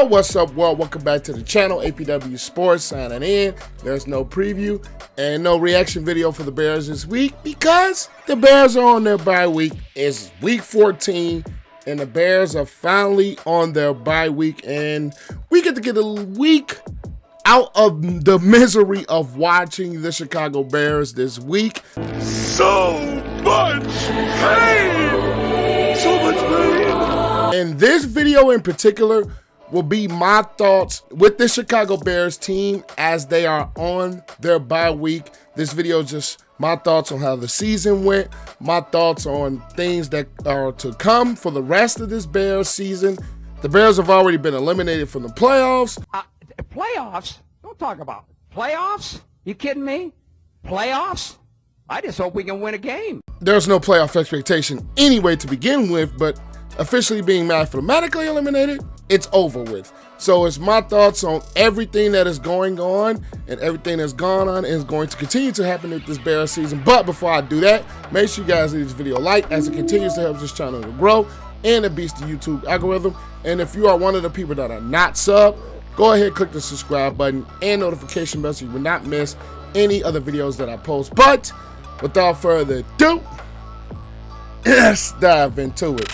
Yo, what's up, world? Welcome back to the channel. APW Sports signing in. There's no preview and no reaction video for the Bears this week because the Bears are on their bye week. It's week 14 and the Bears are finally on their bye week, and we get to get a week out of the misery of watching the Chicago Bears this week. So much pain! So much pain! And this video in particular will be my thoughts with the Chicago Bears team as they are on their bye week. This video is just my thoughts on how the season went, my thoughts on things that are to come for the rest of this Bears season. The Bears have already been eliminated from the playoffs. Playoffs? Don't talk about it. Playoffs? You kidding me? Playoffs? I just hope we can win a game. There's no playoff expectation anyway to begin with, but officially being mathematically eliminated, it's over with. So it's my thoughts on everything that is going on and everything that's gone on and is going to continue to happen with this Bears season. But before I do that, make sure you guys leave this video a like as it continues to help this channel to grow and it beats the YouTube algorithm. And if you are one of the people that are not subbed, go ahead, click the subscribe button and notification bell so you will not miss any other videos that I post. But without further ado, let's dive into it.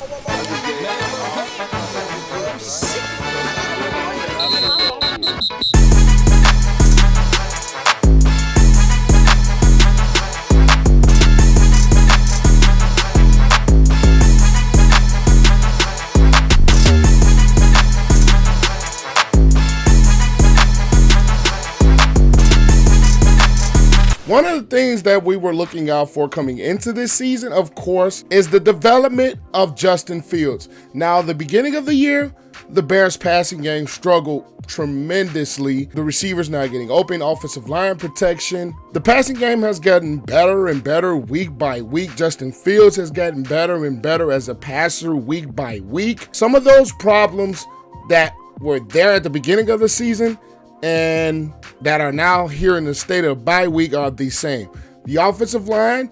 One of the things that we were looking out for coming into this season, of course, is the development of Justin Fields. Now, the beginning of the year, the Bears passing game struggled tremendously. The receivers not getting open, offensive line protection. The passing game has gotten better and better week by week. Justin Fields has gotten better and better as a passer week by week. Some of those problems that were there at the beginning of the season and that are now here in the state of bye week are the same. The offensive line,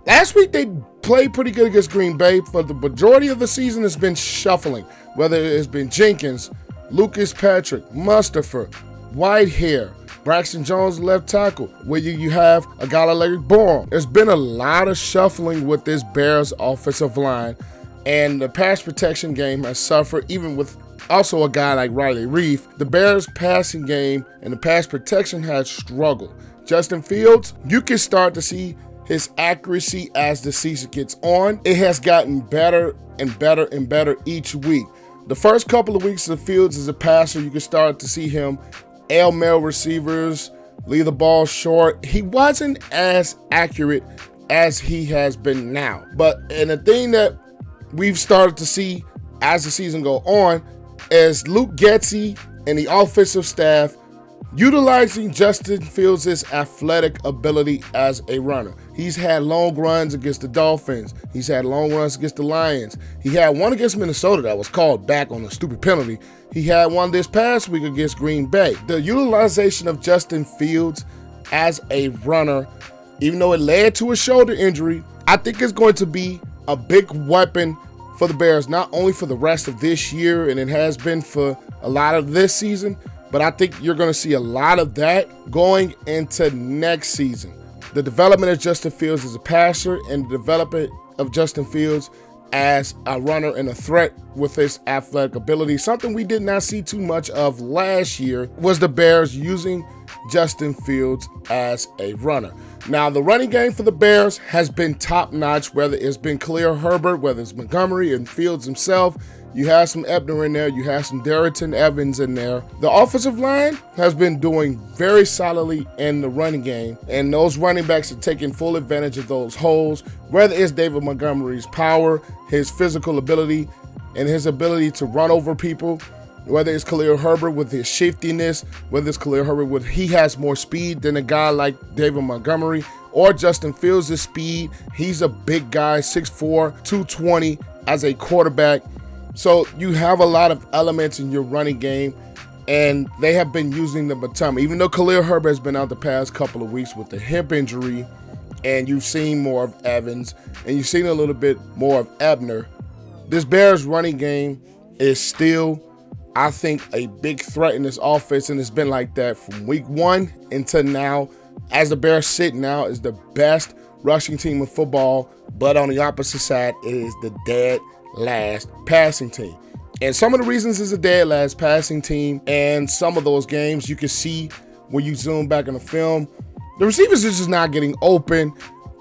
last week they played pretty good against Green Bay. For the majority of the season, it's been shuffling, whether it's been Jenkins, Lucas Patrick, Mustafa, Whitehair, Braxton Jones left tackle, where you have a guy like Bourne. There's been a lot of shuffling with this Bears offensive line, and the pass protection game has suffered, even with also a guy like Riley Reef. The Bears passing game and the pass protection has struggled. Justin Fields, you can start to see his accuracy as the season gets on. It has gotten better and better and better each week. The first couple of weeks of Fields as a passer, you can start to see him ail-mail receivers, leave the ball short. He wasn't as accurate as he has been now. And the thing that we've started to see as the season go on is Luke Getsy and the offensive staff utilizing Justin Fields' athletic ability as a runner. He's had long runs against the Dolphins. He's had long runs against the Lions. He had one against Minnesota that was called back on a stupid penalty. He had one this past week against Green Bay. The utilization of Justin Fields as a runner, even though it led to a shoulder injury, I think is going to be a big weapon for the Bears, not only for the rest of this year, and it has been for a lot of this season, but I think you're going to see a lot of that going into next season. The development of Justin Fields as a passer and the development of Justin Fields as a runner and a threat with his athletic ability. Something we did not see too much of last year was the Bears using Justin Fields as a runner. Now, the running game for the Bears has been top-notch, whether it's been Khalil, Herbert, whether it's Montgomery and Fields himself. You have some Ebner in there. You have some Darrington Evans in there. The offensive line has been doing very solidly in the running game, and those running backs are taking full advantage of those holes, whether it's David Montgomery's power, his physical ability, and his ability to run over people, whether it's Khalil Herbert with his shiftiness, whether it's Khalil Herbert with he has more speed than a guy like David Montgomery, or Justin Fields' speed. He's a big guy, 6'4", 220 as a quarterback. So you have a lot of elements in your running game, and they have been using them a ton. Even though Khalil Herbert has been out the past couple of weeks with the hip injury, and you've seen more of Evans, and you've seen a little bit more of Ebner, this Bears running game is still I think, a big threat in this offense, and it's been like that from week 1 until now. As the Bears sit now, is the best rushing team in football, but on the opposite side, it is the dead last passing team. And some of the reasons is a dead last passing team, and some of those games you can see when you zoom back in the film, the receivers are just not getting open.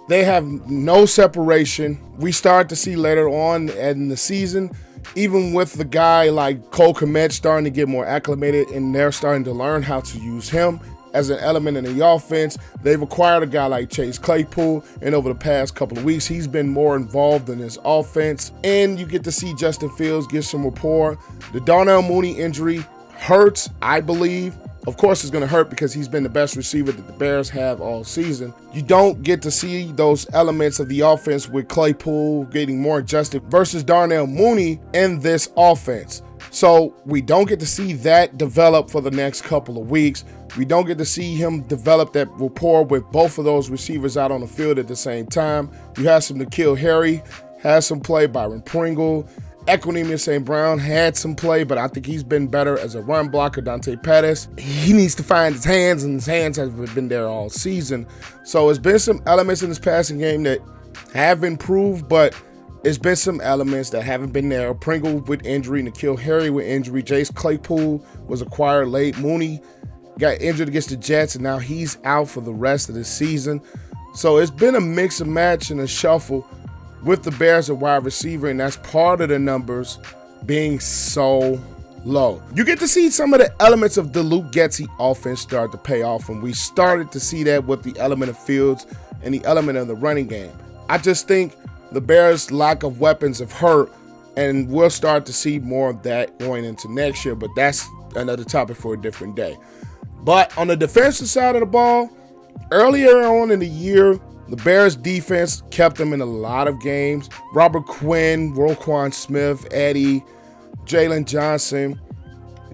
They have no separation. We start to see later on in the season, even with the guy like Kmet starting to get more acclimated, and they're starting to learn how to use him as an element in the offense. They've acquired a guy like Claypool, and over the past couple of weeks, he's been more involved in this offense. And you get to see Justin Fields get some rapport. The Darnell Mooney injury hurts, I believe. Of course, it's going to hurt because he's been the best receiver that the Bears have all season. You don't get to see those elements of the offense with Claypool getting more adjusted versus Darnell Mooney in this offense. So we don't get to see that develop for the next couple of weeks. We don't get to see him develop that rapport with both of those receivers out on the field at the same time. You have some N'Keal Harry, has some play. Byron Pringle, Equinemius St. Brown had some play, but I think he's been better as a run blocker. Dante Pettis, he needs to find his hands, and his hands haven't been there all season. So it's been some elements in this passing game that have improved, but it's been some elements that haven't been there. Pringle with injury, N'Keal Harry with injury, Jace Claypool was acquired late. Mooney got injured against the Jets, and now he's out for the rest of the season. So it's been a mix and match and a shuffle with the Bears at wide receiver, and that's part of the numbers being so low. You get to see some of the elements of the Luke Getsy offense start to pay off, and we started to see that with the element of Fields and the element of the running game. I just think the Bears' lack of weapons have hurt, and we'll start to see more of that going into next year, but that's another topic for a different day. But on the defensive side of the ball, earlier on in the year, the Bears defense kept them in a lot of games. Robert Quinn, Roquan Smith, Eddie, Jalen Johnson,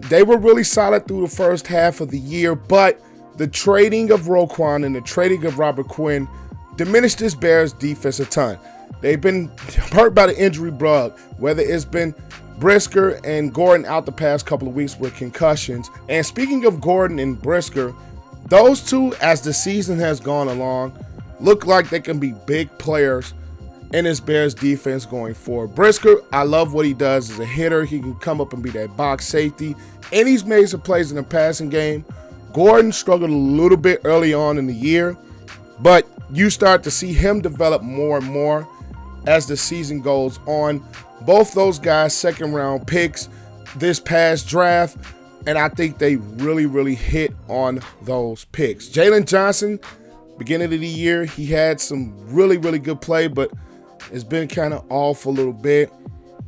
they were really solid through the first half of the year, but the trading of Roquan and the trading of Robert Quinn diminished this Bears defense a ton. They've been hurt by the injury bug, whether it's been Brisker and Gordon out the past couple of weeks with concussions. And speaking of Gordon and Brisker, those two, as the season has gone along, look like they can be big players in this Bears defense going forward. Brisker, I love what he does as a hitter. He can come up and be that box safety, and he's made some plays in the passing game. Gordon struggled a little bit early on in the year, but you start to see him develop more and more as the season goes on. Both those guys, second-round picks this past draft, and I think they really hit on those picks. Jalen Johnson, beginning of the year, he had some really good play, but it's been kind of off a little bit.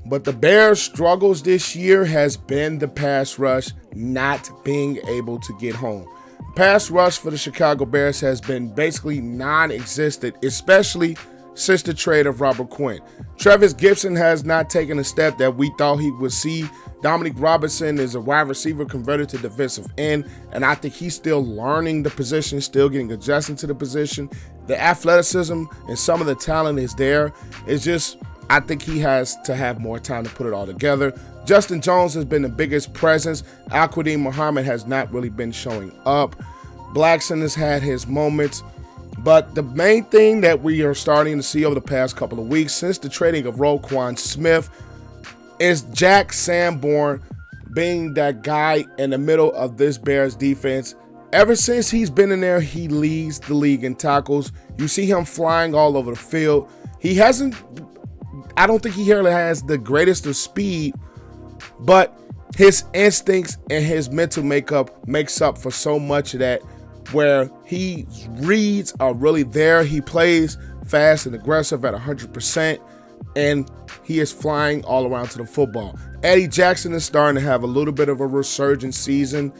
But the Bears' struggles this year has been the pass rush not being able to get home. Pass rush for the Chicago Bears has been basically non-existent, especially since the trade of Robert Quinn. Travis Gibson has not taken a step that we thought he would see. Dominic Robinson is a wide receiver converted to defensive end, and I think he's still learning the position, still getting adjusted to the position. The athleticism and some of the talent is there. It's just, I think he has to have more time to put it all together. Justin Jones has been the biggest presence. Al-Quadin Muhammad has not really been showing up. Blackson has had his moments. But the main thing that we are starting to see over the past couple of weeks since the trading of Roquan Smith is Jack Sanborn being that guy in the middle of this Bears defense. Ever since he's been in there, he leads the league in tackles. You see him flying all over the field. I don't think he really has the greatest of speed, but his instincts and his mental makeup makes up for so much of that, where he reads are really there. He plays fast and aggressive at 100%, and he is flying all around to the football. Eddie Jackson is starting to have a little bit of a resurgent season,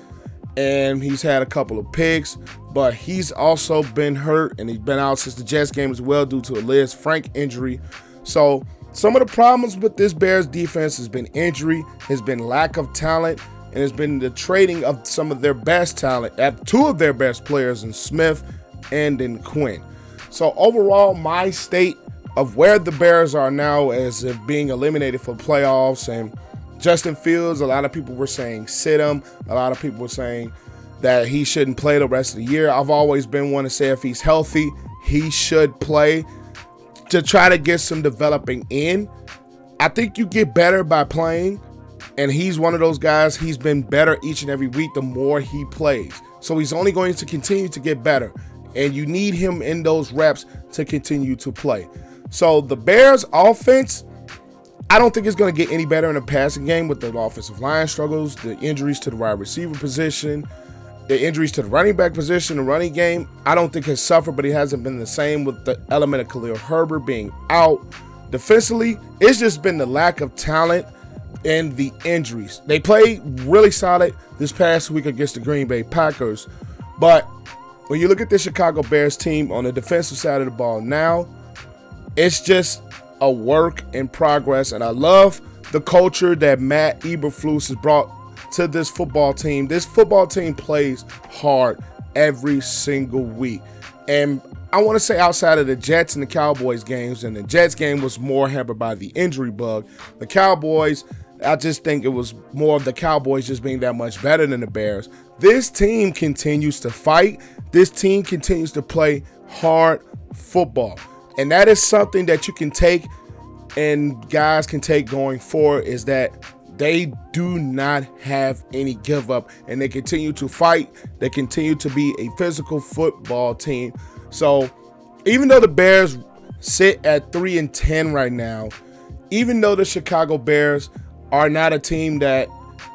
and he's had a couple of picks, but he's also been hurt, and he's been out since the Jets game as well due to a Liz Frank injury. So some of the problems with this Bears defense has been injury, has been lack of talent, and it's been the trading of some of their best talent, at two of their best players in Smith and in Quinn. So overall, my state of where the Bears are now as of being eliminated for playoffs and Justin Fields, a lot of people were saying sit him. A lot of people were saying that he shouldn't play the rest of the year. I've always been one to say if he's healthy, he should play to try to get some developing in. I think you get better by playing, and he's one of those guys. He's been better each and every week the more he plays. So he's only going to continue to get better, and you need him in those reps to continue to play. So the Bears offense, I don't think it's going to get any better in the passing game with the offensive line struggles, the injuries to the wide receiver position, the injuries to the running back position, the running game, I don't think has suffered, but he hasn't been the same with the element of Khalil Herbert being out. Defensively, it's just been the lack of talent and the injuries. They played really solid this past week against the Green Bay Packers, but when you look at the Chicago Bears team on the defensive side of the ball now, it's just a work in progress, and I love the culture that Matt Eberflus has brought to this football team. This football team plays hard every single week. And I want to say outside of the Jets and the Cowboys games, and the Jets game was more hampered by the injury bug. The Cowboys, I just think it was more of the Cowboys just being that much better than the Bears. This team continues to fight. This team continues to play hard football. And that is something that you can take and guys can take going forward, is that they do not have any give up, and they continue to fight. They continue to be a physical football team. So even though the Bears sit at 3-10 right now, even though the Chicago Bears are not a team that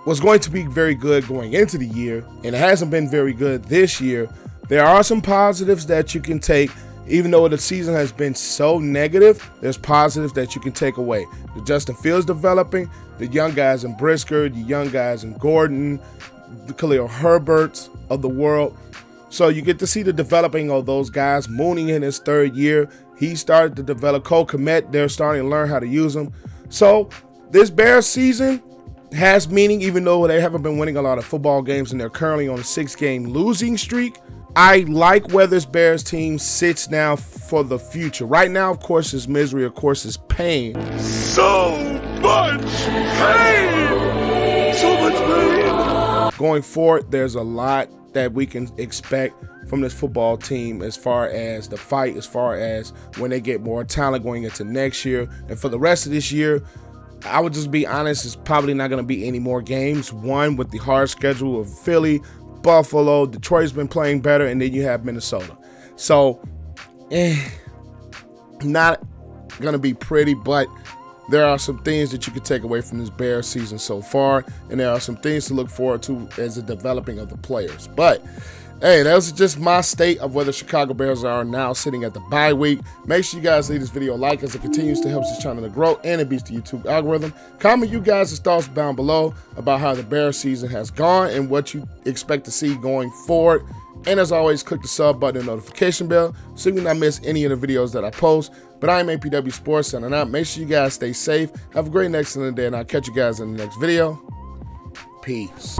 was going to be very good going into the year, and it hasn't been very good this year, there are some positives that you can take. Even though the season has been so negative, there's positives that you can take away. The Justin Fields developing, the young guys in Brisker, the young guys in Gordon, the Khalil Herberts of the world. So you get to see the developing of those guys. Mooney in his third year, he started to develop. Kmet, they're starting to learn how to use them. So this Bears season has meaning, even though they haven't been winning a lot of football games and they're currently on a 6-game losing streak. I like where this Bears team sits now for the future. Right now, of course, is misery. Of course, is pain. So much pain! So much pain! Going forward, there's a lot that we can expect from this football team as far as the fight, as far as when they get more talent going into next year. And for the rest of this year, I would just be honest, it's probably not going to be any more games. One, with the hard schedule of Philly, Buffalo, Detroit's been playing better, and then you have Minnesota. So, not going to be pretty, but there are some things that you can take away from this Bears season so far, and there are some things to look forward to as the developing of the players. But, hey, that's just my state of where the Chicago Bears are now sitting at the bye week. Make sure you guys leave this video a like as it continues to help this channel to grow and it beats the YouTube algorithm. Comment you guys' thoughts down below about how the Bears season has gone and what you expect to see going forward. And as always, click the sub button and notification bell so you can not miss any of the videos that I post. But I am APW Sports signing out. Make sure you guys stay safe. Have a great and excellent day, and I'll catch you guys in the next video. Peace.